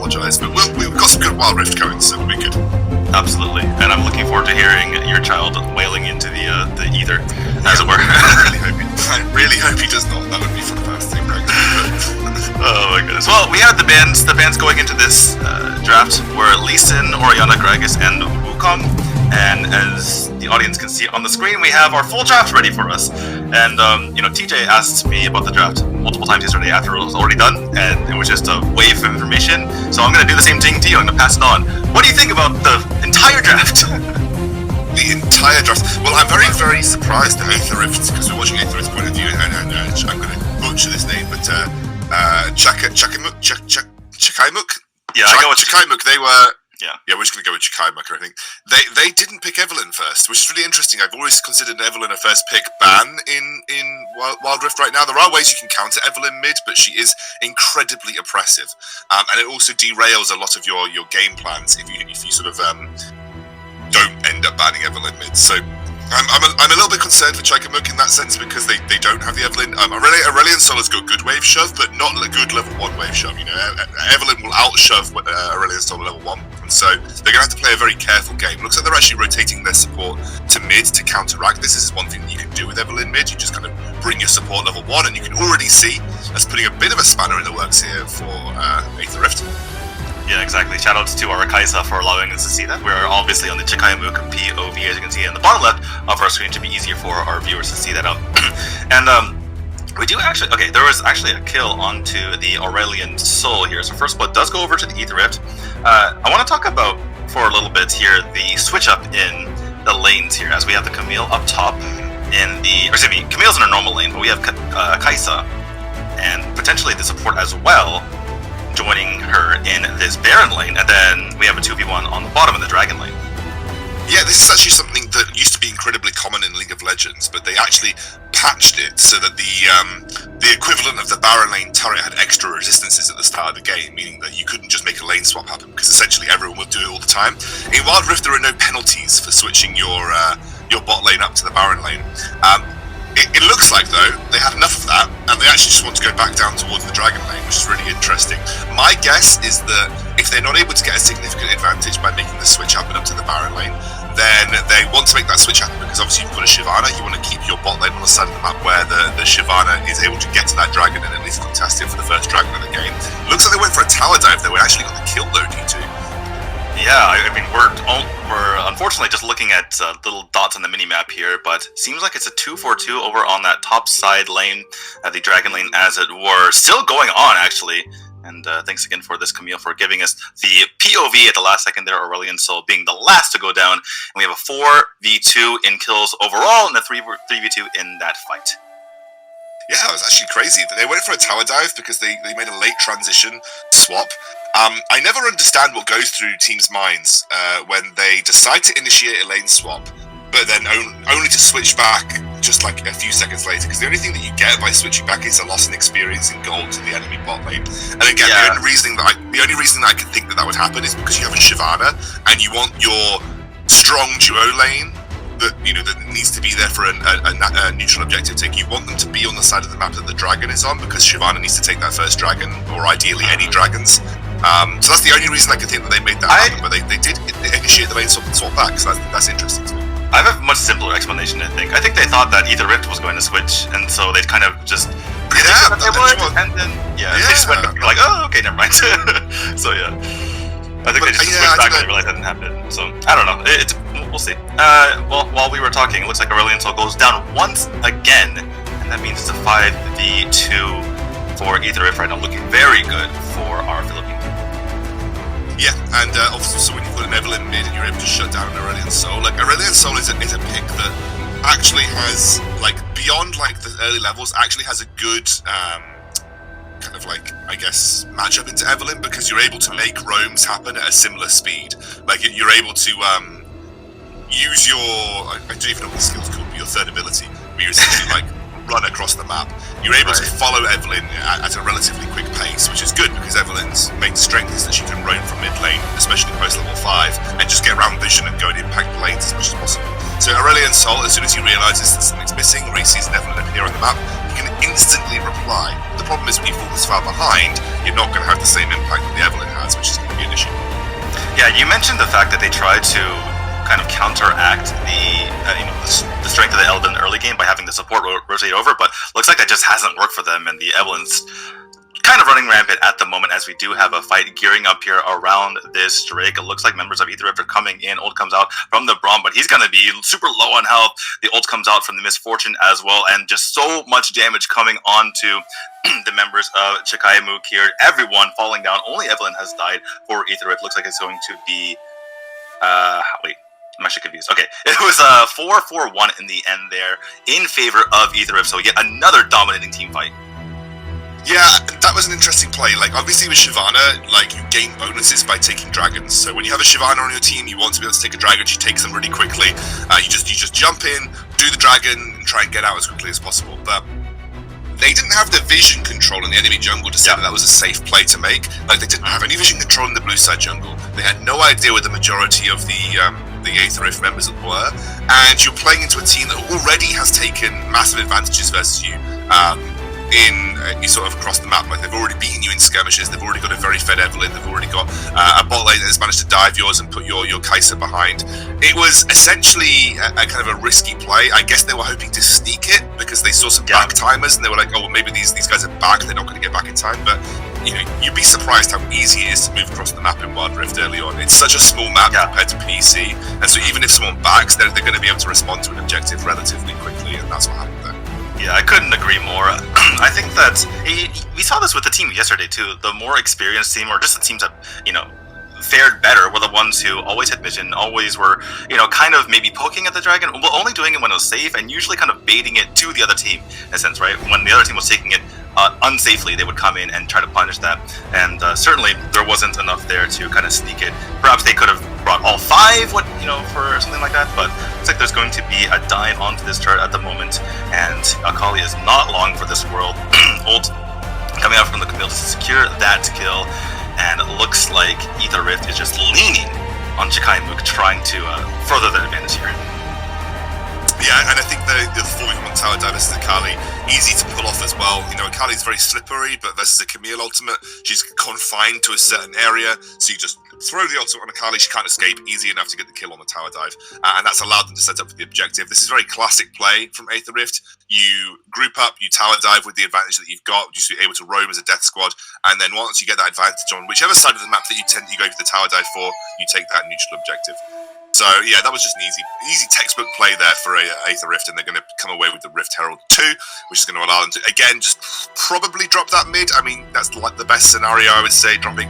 apologise, but we've got some good Wildrift going, so we'll be good. Absolutely, and I'm looking forward to hearing your child wailing into the Aether, as it were. I really hope he does not. That would be fantastic. Oh my goodness. Well, we had the bands going into this draft were Lee Sin, Oriana Gragas, and Wukong. And as the audience can see on the screen, we have our full draft ready for us. And TJ asked me about the draft multiple times yesterday after it was already done, and it was just a wave of information. So I'm going to do the same thing to you. I'm going to pass it on. What do you think about the entire draft? The entire draft. Well, I'm very, very surprised at Aether Rift, because we're watching Aether Rift's point of view, and I'm going to butcher this name, but Chakaimook. Yeah, I go with Chakaimook. They were. Yeah, we're just going to go with Chakaimook, I think. They didn't pick Evelynn first, which is really interesting. I've always considered Evelynn a first pick ban in Wildrift right now. There are ways you can counter Evelynn mid, but she is incredibly oppressive, and it also derails a lot of your game plans if you sort of don't end up banning Evelynn mid. So I'm a little bit concerned for Chakaimook in that sense, because they don't have the Evelynn. Aurelion Sol has got good wave shove, but not a good level 1 wave shove. You know, Evelynn will outshove Aurelion Sol level 1, and so they're going to have to play a very careful game. Looks like they're actually rotating their support to mid to counteract this. This is one thing that you can do with Evelynn mid. You just kind of bring your support level 1, and you can already see that's putting a bit of a spanner in the works here for Aether Rift. Yeah, exactly. Shoutouts to our Kaisa for allowing us to see that. We're obviously on the Chakaimook POV, as you can see in the bottom left of our screen, to be easier for our viewers to see that out. And we do actually, okay, there was actually a kill onto the Aurelion Sol here. So first blood does go over to the Aether Rift. I want to talk about, for a little bit here, the switch up in the lanes here, as we have the Camille up top Camille's in a normal lane, but we have Kaisa and potentially the support as well, joining her in this Baron lane, and then we have a 2v1 on the bottom in the Dragon lane. Yeah, this is actually something that used to be incredibly common in League of Legends, but they actually patched it so that the equivalent of the Baron lane turret had extra resistances at the start of the game, meaning that you couldn't just make a lane swap happen, because essentially everyone would do it all the time. In Wild Rift, there are no penalties for switching your bot lane up to the Baron lane. It looks like, though, they had enough of that, and they actually just want to go back down towards the Dragon lane, which is really interesting. My guess is that if they're not able to get a significant advantage by making the switch up and up to the Baron lane, then they want to make that switch happen, because obviously you've got a Shyvana. You want to keep your bot lane on the side of the map where the Shyvana is able to get to that dragon and at least contest it for the first dragon of the game. Looks like they went for a tower dive, though. We actually got the kill, though, D2. Yeah, I mean, we're unfortunately just looking at little dots on the mini-map here, but seems like it's a 2-4-2 over on that top side lane, the Dragon lane, as it were. Still going on, actually. And thanks again for this, Camille, for giving us the POV at the last second there, Aurelion Sol being the last to go down. And we have a 4v2 in kills overall, and a 3v2 in that fight. Yeah, it was actually crazy. They went for a tower dive because they made a late transition swap. I never understand what goes through teams' minds when they decide to initiate a lane swap, but then only to switch back just like a few seconds later, because the only thing that you get by switching back is a loss in experience and gold to the enemy bot lane. And again, the only reason that I can think that would happen is because you have a Shyvana and you want your strong duo lane that needs to be there for a neutral objective take. You want them to be on the side of the map that the dragon is on, because Shyvana needs to take that first dragon, or ideally any dragons. So that's the only reason I can think that they made that happen, but they did initiate the lane swap back, so that's interesting to me. I have a much simpler explanation, I think. I think they thought that Aether Rift was going to switch, and so they'd kind of just that they would, and then they just went like, oh, okay, never mind. So yeah, I think they just switched back and they realized that didn't happen. So I don't know. We'll see. Well, while we were talking, it looks like Aurelion Sol goes down once again, and that means it's a 5v2 for Aether Rift right now, looking very good for our Philippine. Yeah, and obviously, so when you've got an Evelynn mid and you're able to shut down an Aurelion Sol, like Aurelion Sol is a pick that actually has, like, beyond like the early levels, actually has a good kind of like, I guess, matchup into Evelynn, because you're able to make roams happen at a similar speed. Like you're able to use your, I don't even know what the skill's called, but your third ability, where you're essentially like run across the map. You're able to follow Evelynn at a relatively quick pace, which is good, because Evelynn's main strength is that she can roam from mid lane, especially post level 5, and just get around vision and go and impact the lanes as much as possible. So Aurelion Sol, as soon as he realises that something's missing, or he sees an Evelynn appear on the map, he can instantly reply. The problem is when you fall this far behind, you're not going to have the same impact that the Evelynn has, which is Yeah, you mentioned the fact that they tried to kind of counteract the strength of the Evelyn early game by having the support rotate over, but looks like that just hasn't worked for them, and the Evelyn's kind of running rampant at the moment as we do have a fight gearing up here around this Drake. It looks like members of Aether are coming in. Ult comes out from the Brawl, but he's going to be super low on health. The ult comes out from the Misfortune as well, and just so much damage coming onto the members of Chakaimook here. Everyone falling down. Only Evelyn has died for Aether. It looks like it's going to be... wait. I'm actually confused. Okay, it was 4-4-1 in the end there in favor of Aether. So yet another dominating team fight. Yeah, that was an interesting play. Like, obviously with Shyvana, like, you gain bonuses by taking dragons. So when you have a Shyvana on your team, you want to be able to take a dragon, she takes them really quickly. You just jump in, do the dragon, and try and get out as quickly as possible. But they didn't have the vision control in the enemy jungle to say that was a safe play to make. Like, they didn't have any vision control in the blue side jungle. They had no idea where the majority of the Aether members were. And you're playing into a team that already has taken massive advantages versus you. You sort of across the map. Like, they've already beaten you in skirmishes, they've already got a very fed Evelyn, they've already got a bot lane that has managed to dive yours and put your Kai'Sa behind. It was essentially a kind of a risky play. I guess they were hoping to sneak it because they saw some back timers and they were like, oh, well, maybe these guys are back, they're not going to get back in time. But you know, you'd be surprised how easy it is to move across the map in Wildrift early on. It's such a small map compared to PC, and so even if someone backs, they're going to be able to respond to an objective relatively quickly, and that's what happened there. Yeah, I couldn't agree more. I think that we saw this with the team yesterday too. The more experienced team, or just the teams that, you know, fared better, were the ones who always had vision, always were, you know, kind of maybe poking at the dragon, but only doing it when it was safe, and usually kind of baiting it to the other team, in a sense, right? When the other team was taking it unsafely, they would come in and try to punish that, and certainly there wasn't enough there to kind of sneak it. Perhaps they could have brought all 5, for something like that, but looks like there's going to be a dive onto this turret at the moment, and Akali is not long for this world. Ult coming out from the Camille to secure that kill, and it looks like Aether Rift is just leaning on Chakaimook, trying to further their advantage here. Yeah, and I think the 4v1 tower dive versus Akali, easy to pull off as well. You know, Akali's very slippery, but versus a Camille ultimate, she's confined to a certain area, so you just throw the ultimate on Akali, she can't escape, easy enough to get the kill on the tower dive, and that's allowed them to set up for the objective. This is very classic play from Aether Rift. You group up, you tower dive with the advantage that you've got, you're able to roam as a death squad, and then once you get that advantage on whichever side of the map that you go for the tower dive for, you take that neutral objective. So yeah, that was just an easy textbook play there for Aether Rift, and they're going to come away with the Rift Herald 2, which is going to allow them to, again, just probably drop that mid. I mean, that's like the best scenario, I would say. Dropping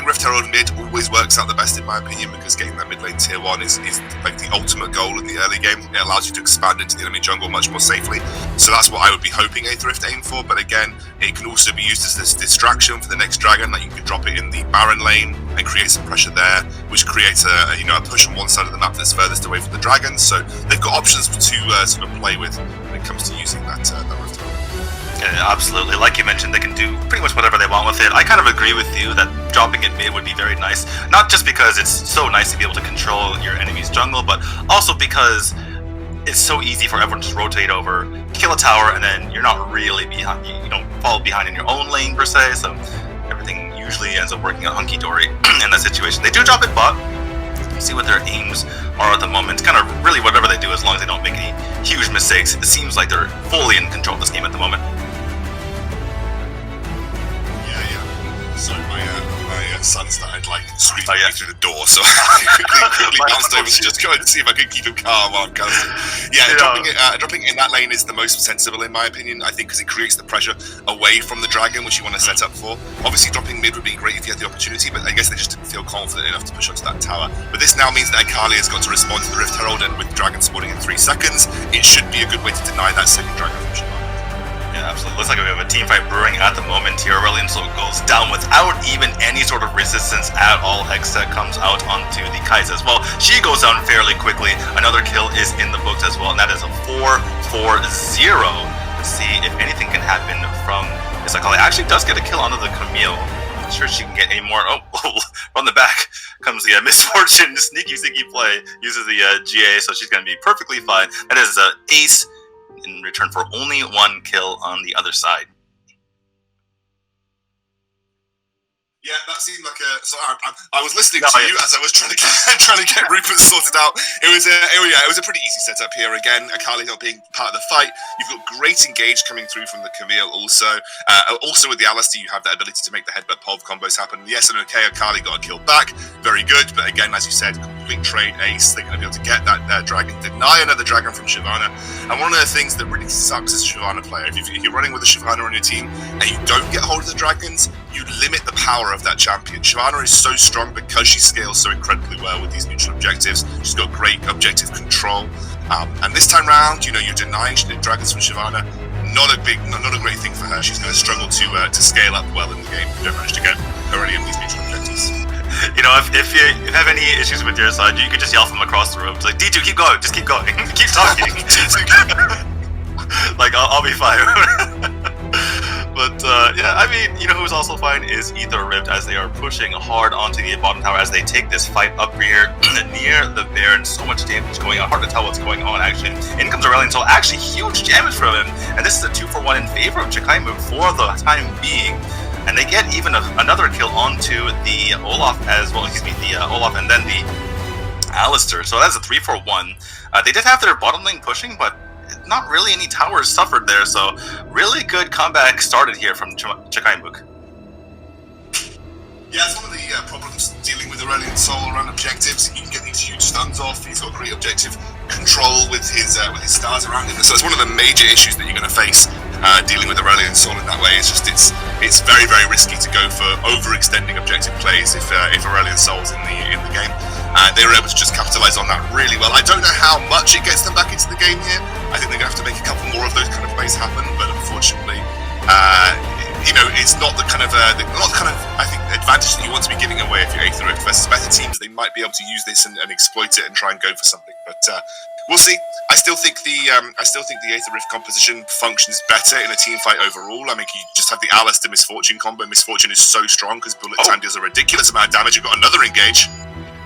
Rift Herald mid always works out the best, in my opinion, because getting that mid lane tier 1 is like the ultimate goal in the early game. It allows you to expand into the enemy jungle much more safely. So that's what I would be hoping Aether Rift aim for, but again, it can also be used as this distraction for the next dragon. Like, you can drop it in the Baron lane and create some pressure there, which creates a push on one side of the map that's furthest away from the dragons. So they've got options to sort of play with when it comes to using that Rift. Yeah, absolutely. Like you mentioned, they can do pretty much whatever they want with it. I kind of agree with you that dropping it mid would be very nice. Not just because it's so nice to be able to control your enemy's jungle, but also because it's so easy for everyone to just rotate over, kill a tower, and then you're not really behind. You don't fall behind in your own lane per se. So everything usually ends up working out hunky-dory in that situation. They do drop it bot. See what their aims are at the moment. Kind of really whatever they do, as long as they don't make any huge mistakes. It seems like they're fully in control of this game at the moment. Yeah. So my son started screaming through the door, so I quickly bounced over to just go and see if I could keep him calm while I'm casting. Yeah, dropping it in that lane is the most sensible in my opinion, I think, because it creates the pressure away from the dragon, which you want to set up for. Obviously dropping mid would be great if you had the opportunity, but I guess they just didn't feel confident enough to push onto that tower. But this now means that Akali has got to respond to the Rift Herald, and with dragon spawning in 3 seconds, it should be a good way to deny that second dragon option. Yeah, absolutely. Looks like we have a team fight brewing at the moment here. Aurelion Slow goes down without even any sort of resistance at all. Hexa comes out onto the Kai'Sa as well. She goes down fairly quickly. Another kill is in the books as well, and that is a 4-4-0. Let's see if anything can happen from this. Akali actually does get a kill onto the Camille. Not sure she can get any more. Oh, from the back comes the Misfortune. Sneaky play. Uses the GA, so she's going to be perfectly fine. That is an ace in return for only 1 kill on the other side. Yeah, that seemed like a. So I was listening to you as I was trying to get Rupert sorted out. It was a pretty easy setup here. Again, Akali not being part of the fight. You've got great engage coming through from the Camille. Also with the Alistair, you have that ability to make the headbutt pulve combos happen. Yes, and okay, Akali got a kill back, very good. But again, as you said, complete trade ace. They're going to be able to get that dragon, deny another dragon from Shyvana. And one of the things that really sucks as a Shyvana player, if you're running with a Shyvana on your team and you don't get hold of the dragons, you limit the power of that champion. Shyvana is so strong because she scales so incredibly well with these neutral objectives. She's got great objective control. And this time round, you're denying dragons from Shyvana. Not a great thing for her. She's going to struggle to scale up well in the game. You don't manage to get her any of these neutral objectives. If you have any issues with your side, you could just yell from across the room. It's like, D2, keep going, just keep going, keep talking. Like, I'll be fine. But yeah, I mean, who's also fine is Aether Rift, as they are pushing hard onto the bottom tower as they take this fight up here near the Baron. So much damage going on, hard to tell what's going on actually. In comes Aurelion Sol, actually huge damage from him, and this is a 2-for-1 in favor of Chakaimook for the time being. And they get even another kill onto the Olaf as well, the Olaf and then the Alistair. So that's a 3-for-1. They did have their bottom lane pushing, but not really any towers suffered there, so really good comeback started here from Chakaimook. Yeah, it's one of the problems dealing with Aurelion Sol around objectives. He can get these huge stuns off. He's got great objective control with his stars around him. So it's one of the major issues that you're going to face dealing with Aurelion Sol in that way. It's just it's very, very risky to go for overextending objective plays if Aurelion Sol's in the game. They were able to just capitalize on that really well. I don't know how much it gets them back into the game here. I think they're going to have to make a couple more of those kind of plays happen, but unfortunately, it's not the kind of I think advantage that you want to be giving away if you're Aether Rift versus better teams. They might be able to use this and exploit it and try and go for something, but we'll see. I still think the Aether Rift composition functions better in a team fight overall. I mean, you just have the Alistair Misfortune combo. Misfortune is so strong because bullet time deals a ridiculous amount of damage. You've got another engage.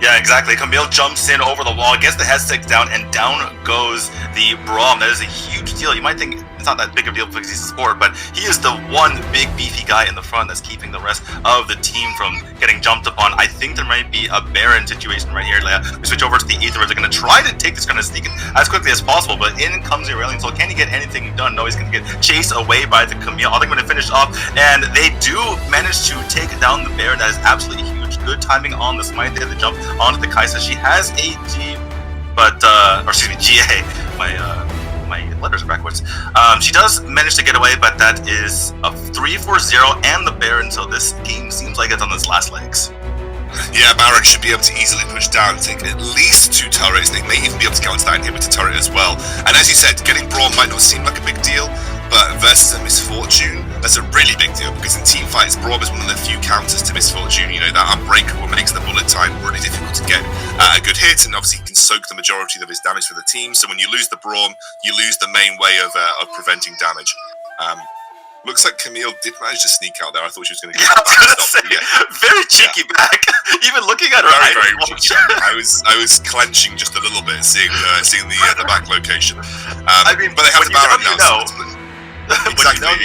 Yeah, exactly. Camille jumps in over the wall, gets the head stick down, and down goes the BRAWL. That is a huge deal. You might think it's not that big of a deal because he's a support, but he is the one big beefy guy in the front that's keeping the rest of the team from getting jumped upon. I think there might be a Baron situation right here, Leia. We switch over to the Aether. They're going to try to take this, going to sneak in as quickly as possible, but in comes the Aurelion Sol. Can he get anything done? No, he's going to get chased away by the Camille. They're going to finish off, and they do manage to take down the Baron. That is absolutely huge. Good timing on the smite there, the jump onto the Kaisa. She has a GA. My letters are backwards. She does manage to get away, but that is a 3-4-0 and the Baron, so this game seems like it's on its last legs. Yeah, Baron should be able to easily push down and take at least 2 turrets. They may even be able to counter that inhibitor turret as well. And as you said, getting BRAWL might not seem like a big deal, but versus a Misfortune, that's a really big deal, because in team fights, BRAWL is one of the few counters to Misfortune. That unbreakable makes the bullet time really difficult to get a good hit, and obviously he can soak the majority of his damage for the team. So when you lose the BRAWL, you lose the main way of preventing damage. Looks like Camille did manage to sneak out there. I thought she was going to get very cheeky back. Even looking at her, very cheeky. I was clenching just a little bit, seeing the back location. I mean, but they have the Baron now. Exactly.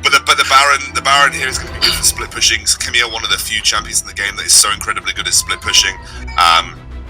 But the Baron here is going to be good for split pushing. So Camille, one of the few champions in the game that is so incredibly good at split pushing.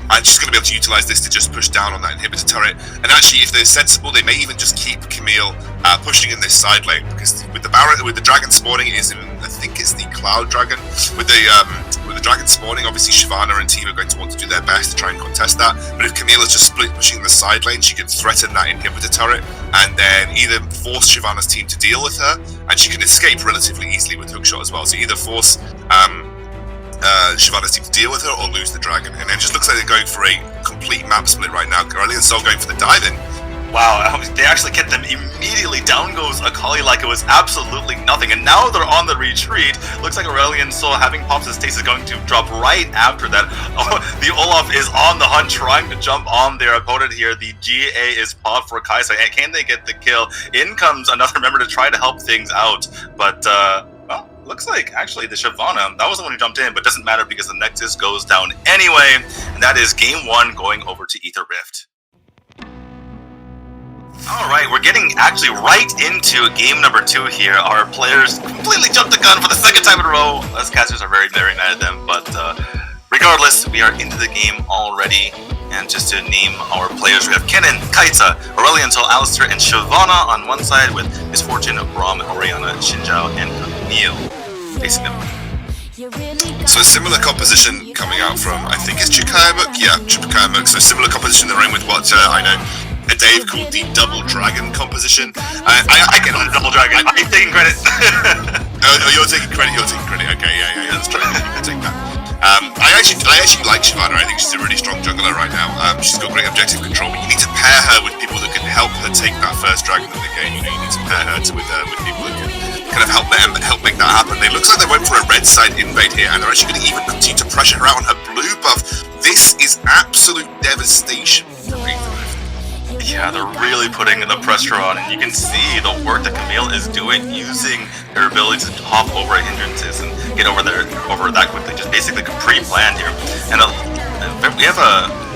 I'm just going to be able to utilize this to just push down on that inhibitor turret. And actually, if they're sensible, they may even just keep Camille pushing in this side lane, because with the dragon spawning, I think it's the Cloud Dragon. With the dragon spawning, obviously Shyvana and team are going to want to do their best to try and contest that. But if Camille is just split pushing the side lane, she can threaten that inhibitor turret and then either force Shyvana's team to deal with her, and she can escape relatively easily with hookshot as well. So either force Shyvana's team to deal with her or lose the dragon. And it just looks like they're going for a complete map split right now. Aurelion Sol going for the dive-in. Wow, they actually kept them immediately. Down goes Akali like it was absolutely nothing. And now they're on the retreat. Looks like Aurelion Sol, having popped his taste, is going to drop right after that. Oh, the Olaf is on the hunt, trying to jump on their opponent here. The GA is popped for Kaisa. And can they get the kill? In comes another member to try to help things out. But, well, looks like actually the Shyvana, that was the one who jumped in, but doesn't matter because the Nexus goes down anyway. And that is game 1 going over to Aether Rift. Alright, we're getting actually right into game number 2 here. Our players completely jumped the gun for the second time in a row. Us casters are very, very mad at them, but regardless, we are into the game already. And just to name our players, we have Kennen, Kaita, Aurelion Sol, Alistair, and Shyvana on one side with Misfortune, Braum, Oriana, Xinjiao, and Camille facing them. So a similar composition coming out from, I think it's Chakaimook? Yeah, Chakaimook. So similar composition they're in with what I know Dave called the double dragon composition. I get on the double dragon. I'm taking credit. no, you're taking credit. Okay, yeah. That's true. I'll take that. I actually like Shyvana. I think she's a really strong jungler right now. She's got great objective control, but you need to pair her with people that can help her take that first dragon in the game. You need to pair her with people that can kind of help make that happen. It looks like they went for a red side invade here, and they're actually going to even continue to pressure her out on her blue buff. This is absolute devastation for Aether. Yeah, they're really putting the pressure on, and you can see the work that Camille is doing, using her ability to hop over hindrances and get over that quickly, just basically pre-planned here. And we have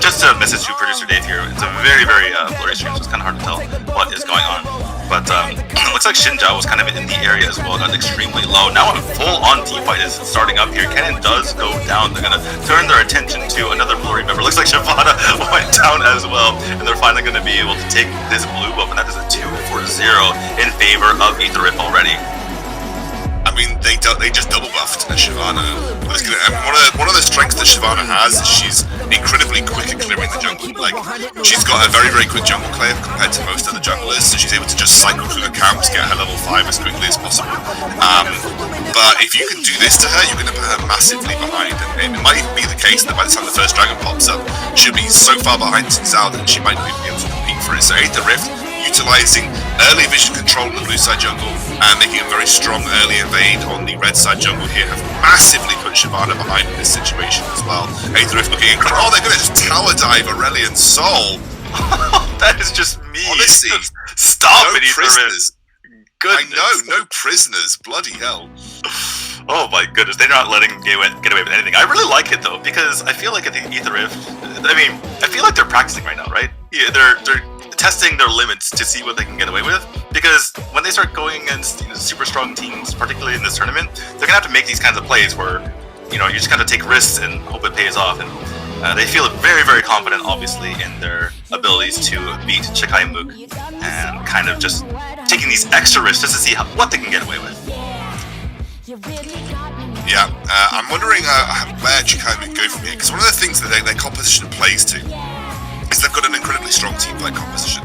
just a message to producer Dave here. It's a very, very blurry stream, so it's kind of hard to tell what is going on. But it looks like Xinjiao was kind of in the area as well, got extremely low. Now a full-on team fight is starting up here. Kennen does go down. They're going to turn their attention to another blurry member. Looks like Shyvana went down as well, and they're finally going to be able to take this blue buff, and that is a 2-0 in favor of Aether already. I mean, they just double buffed Shyvana. One of the strengths that Shyvana has is she's incredibly quick at clearing the jungle. Like, she's got a very, very quick jungle clear compared to most other junglers, so she's able to just cycle through the camps, get her level 5 as quickly as possible. But if you can do this to her, you're going to put her massively behind. And it might even be the case that by the time the first dragon pops up, she'll be so far behind Xinjiao that she might not even be able to compete for it. So Aether Rift, utilizing early vision control on the blue side jungle and making a very strong early invade on the red side jungle here, have massively put Shyvana behind in this situation as well. Aether Rift looking incredible. Oh, they're going to just tower dive Aurelion Sol. That is just me. Honestly, stop no it, prisoners. Goodness. I know, no prisoners. Bloody hell. Oh my goodness, they're not letting get away with anything. I really like it though, because I feel like at the Aether Rift, I feel like they're practicing right now, right? Yeah, they're testing their limits to see what they can get away with, because when they start going against super strong teams, particularly in this tournament, they're gonna have to make these kinds of plays where, you just gotta take risks and hope it pays off. And they feel very, very confident, obviously, in their abilities to beat Chakaimook, and kind of just taking these extra risks just to see what they can get away with. Yeah, I'm wondering where Chakaimook go from here, because one of the things that their composition plays to is they've got an incredibly strong teamfight composition,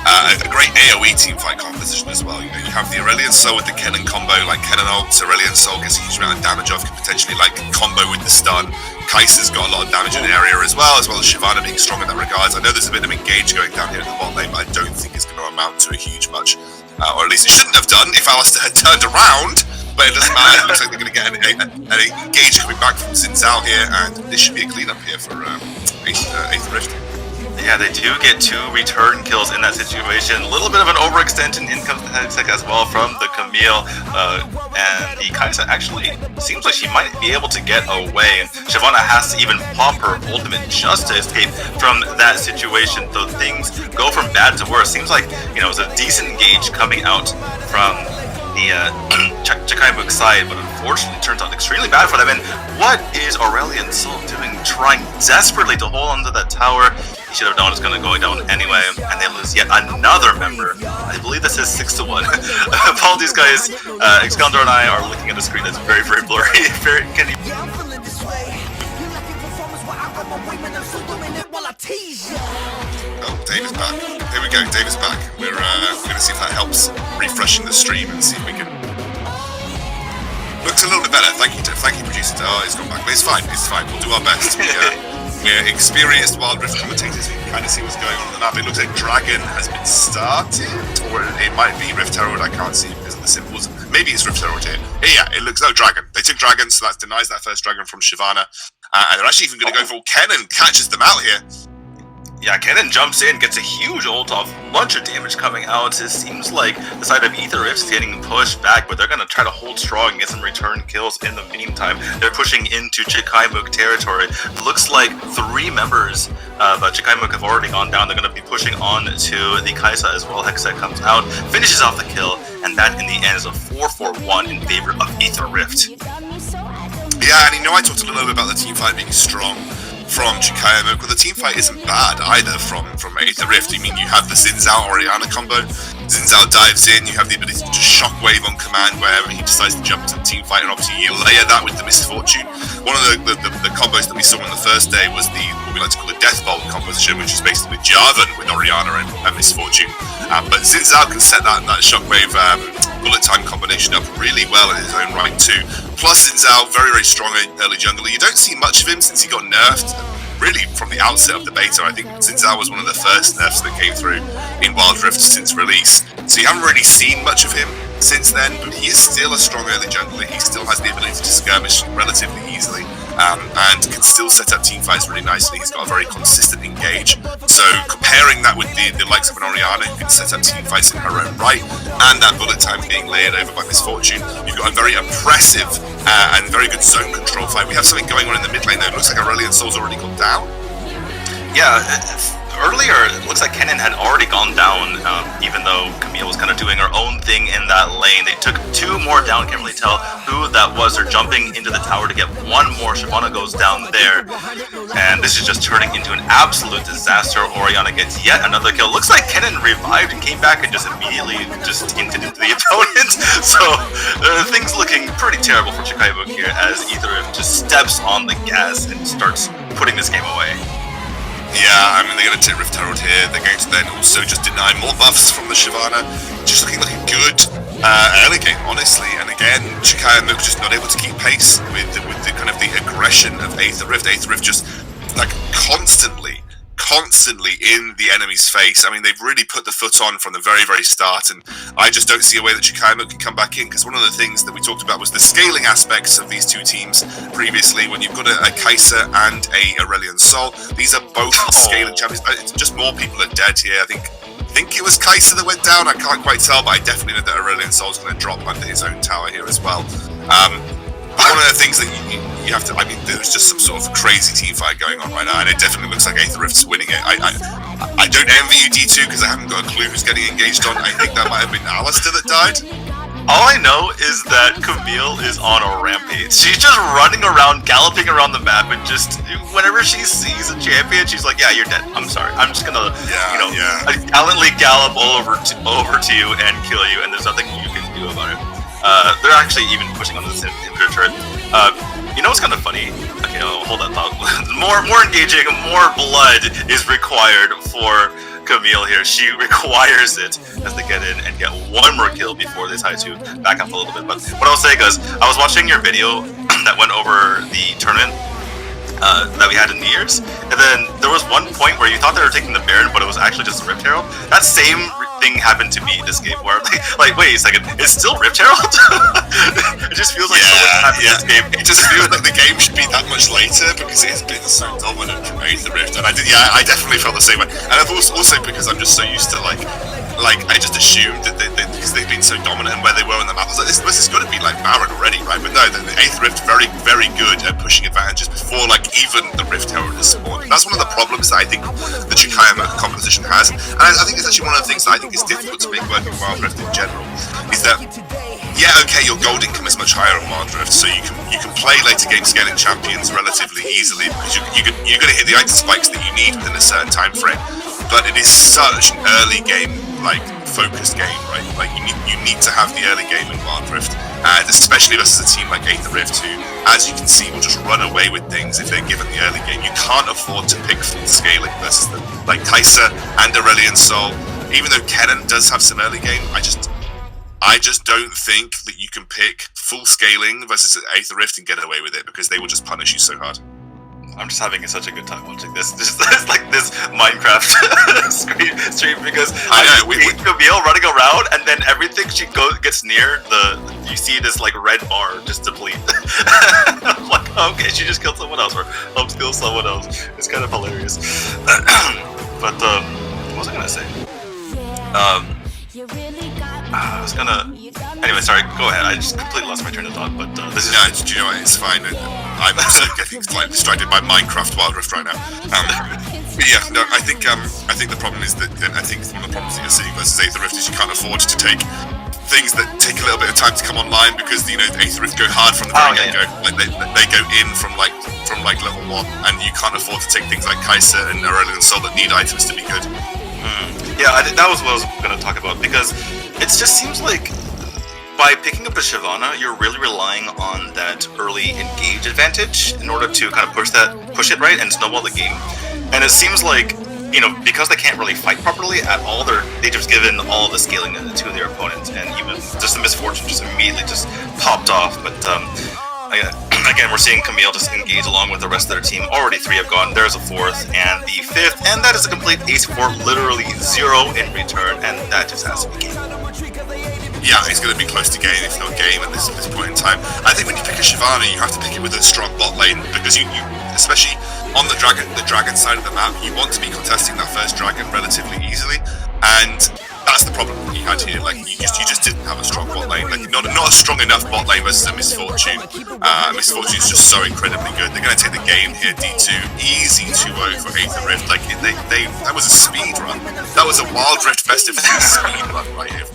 a great AoE teamfight composition as well. You have the Aurelion Sol with the Kennen combo, like Kennen ults, Aurelion Sol gets a huge amount of damage off, can potentially combo with the stun. Kai'Sa's got a lot of damage in the area as well as Shyvana being strong in that regards. I know there's a bit of engage going down here at the bot lane, but I don't think it's going to amount to a huge much, or at least it shouldn't have done if Alistair had turned around. But it doesn't matter. It looks like they're going to get an engage coming back from Xinjiao here, and this should be a cleanup here for Aether Rift. Yeah, they do get 2 return kills in that situation. A little bit of an overextension in comes the Hextech as well from the Camille, and the Kaisa actually seems like she might be able to get away. And Shyvana has to even pop her ultimate just to escape from that situation. So things go from bad to worse. Seems like, it's a decent engage coming out from the Chakaimook side, but unfortunately it turns out extremely bad for them. And what is Aurelion Sol doing, trying desperately to hold onto that tower? He should have known it's going to go down anyway, and they lose yet another member. I believe this is 6-1. Apologies, guys. Excalibur and I are looking at a screen that's very, very blurry. Oh, Dave is back. Here we go, Dave is back. We're going to see if that helps refreshing the stream and see if we can... Looks a little bit better. Thank you, producer. Oh, he's gone back. But it's fine. We'll do our best. We're experienced Wildrift commentators. We can kind of see what's going on the map. It looks like Dragon has been started, or it might be Rift Herald. I can't see because of the symbols. Maybe it's Rift Herald here. Yeah, it looks like Dragon. They took Dragon, so that denies that first Dragon from Shyvana. And they're actually even going to go for Kennen catches them out here. Yeah, Kennen jumps in, gets a huge ult off, bunch of damage coming out. It seems like the side of Aether Rift is getting pushed back, but they're going to try to hold strong and get some return kills in the meantime. They're pushing into Chakaimook territory. Looks like 3 members of Chakaimook have already gone down. They're going to be pushing on to the Kaisa as well. Hexa comes out, finishes off the kill, and that in the end is a 4-4-1 in favor of Aether Rift. Yeah, and I talked a little bit about the team fight being strong from Chakaimook. Well, the team fight isn't bad either from Aether Rift. I mean, you have the Xin Zhao Orianna combo. Xin Zhao dives in, you have the ability to just shockwave on command wherever he decides to jump into the team fight, and obviously you layer that with the Misfortune. One of the combos that we saw on the first day was what we like to call the Death Bolt composition, which is basically Jarvan with Orianna and Misfortune. But Xin Zhao can set that shockwave bullet time combination up really well in his own right too. Plus Xin Zhao, very, very strong early jungler. You don't see much of him since he got nerfed. Really, from the outset of the beta, I think Xin Zhao was one of the first nerfs that came through in Wildrift since release. So you haven't really seen much of him since then, but he is still a strong early jungler. He still has the ability to skirmish relatively easily, and can still set up team fights really nicely. He's got a very consistent engage. So comparing that with the likes of an Orianna, who can set up team fights in her own right, and that bullet time being layered over by Misfortune, you've got a very oppressive and very good zone control fight. We have something going on in the mid lane though. It looks like Aurelion Sol's already gone down. Yeah, earlier it looks like Kennen had already gone down, even though Camille was kind of doing her own thing in that lane. They took 2 more down, can't really tell who that was. They're jumping into the tower to get 1 more. Shyvana goes down there, and this is just turning into an absolute disaster. Orianna gets yet another kill. Looks like Kennen revived and came back and just immediately just hinted into the opponent. So things looking pretty terrible for Chakaimook here as Aether just steps on the gas and starts putting this game away. Yeah, I mean, they're going to tip Rift Herald here. They're going to then also just deny more buffs from the Shyvana. Just looking good early game, honestly. And again, Chakaimook just not able to keep pace with the kind of the aggression of Aether Rift. Aether Rift just like constantly in the enemy's face. I mean, they've really put the foot on from the very, very start, and I just don't see a way that Chakaimook can come back in, because one of the things that we talked about was the scaling aspects of these 2 teams previously. When you've got a Kai'Sa and a Aurelion Sol, these are both scaling champions. It's just more people are dead here. I think it was Kai'Sa that went down. I can't quite tell, but I definitely know that Aurelion Sol's going to drop under his own tower here as well. One of the things that you have to, I mean, there's just some sort of crazy team fight going on right now, and it definitely looks like Aether Rift's winning it. I don't envy you, D2, because I haven't got a clue who's getting engaged on. I think that might have been Alistair that died. All I know is that Camille is on a rampage. She's just running around, galloping around the map, and just whenever she sees a champion, she's like, "Yeah, you're dead. I'm sorry. I'm just gonna, gallantly gallop over to you and kill you, and there's nothing you can do about it." They're actually even pushing on this inhibitor turret. You know what's kind of funny? Okay, I'll hold that thought. more engaging, more blood is required for Camille here. She requires it as they get in and get 1 more kill before they try to back up a little bit. But what I was saying is, I was watching your video that went over the tournament that we had in New Year's, and then there was one point where you thought they were taking the Baron, but it was actually just Rift Herald. That same thing happened to me this game, where like wait a second, it's still Rift Herald? It just feels like so much happened in this game. It just feels like the game should be that much later, because it has been so dominant from Aether Rift, and I definitely felt the same way. And I've also because I'm just so used to like I just assumed that because they've been so dominant and where they were on the map, I was like, this is going to be like Baron already, right? But no, the Aether Rift very, very good at pushing advantages before like even the Rift Herald is spawned. That's one of the problems that I think the Chakaimook composition has, and I think it's actually one of the things that I think is difficult to make work in Wildrift in general, is that your gold income is much higher on Wildrift, so you can play later game scaling champions relatively easily, because you're going to hit the item spikes that you need within a certain time frame. But it is such an early game, like focused game, right? Like you need to have the early game in Wildrift, and especially versus a team like Aether Rift, who, as you can see, will just run away with things if they're given the early game. You can't afford to pick full scaling versus them, like Kai'Sa and Aurelion Sol. Even though Kennen does have some early game, I just don't think that you can pick full scaling versus Aether Rift and get away with it, because they will just punish you so hard. I'm just having such a good time watching this. It's like this Minecraft stream because I know we Camille running around, and then everything she gets near you see this like red bar just deplete. I'm like, okay, she just killed someone else or helped kill someone else. It's kind of hilarious. But what was I gonna say? I was gonna. Anyway, sorry. Go ahead. I just completely lost my train of thought. But this is. No, do you know what? It's fine. I'm also getting slightly distracted by Minecraft Wildrift right now. But yeah, no, I think the problem is that I think one of the problems that you're seeing versus Aether Rift is you can't afford to take things that take a little bit of time to come online because Aether Rift go hard from the very get-go. Like they go in from level 1, and you can't afford to take things like Kai'Sa and Aurelion Sol that need items to be good. Yeah, that was what I was going to talk about, because it just seems like by picking up a Shyvana, you're really relying on that early engage advantage in order to kind of push it right and snowball the game. And it seems like, because they can't really fight properly at all, they just given all the scaling to their opponents, and even just the misfortune just immediately just popped off. But again, we're seeing Camille just engage along with the rest of their team. Already 3 have gone. There's a 4th and the 5th, and that is a complete ace for literally 0 in return, and that just has to be game. Yeah, it's going to be close to game, if not game, at this point in time. I think when you pick a Shyvana, you have to pick it with a strong bot lane, because you especially on the dragon side of the map, you want to be contesting that first dragon relatively easily, and that's the problem you had here. Like you just didn't have a strong bot lane, like not a strong enough bot lane versus a Misfortune. Misfortune is just so incredibly good. They're going to take the game here, D2, easy 2-0 for Aether Rift. Like that was a speed run. That was a Wildrift best of 3 speed run right here.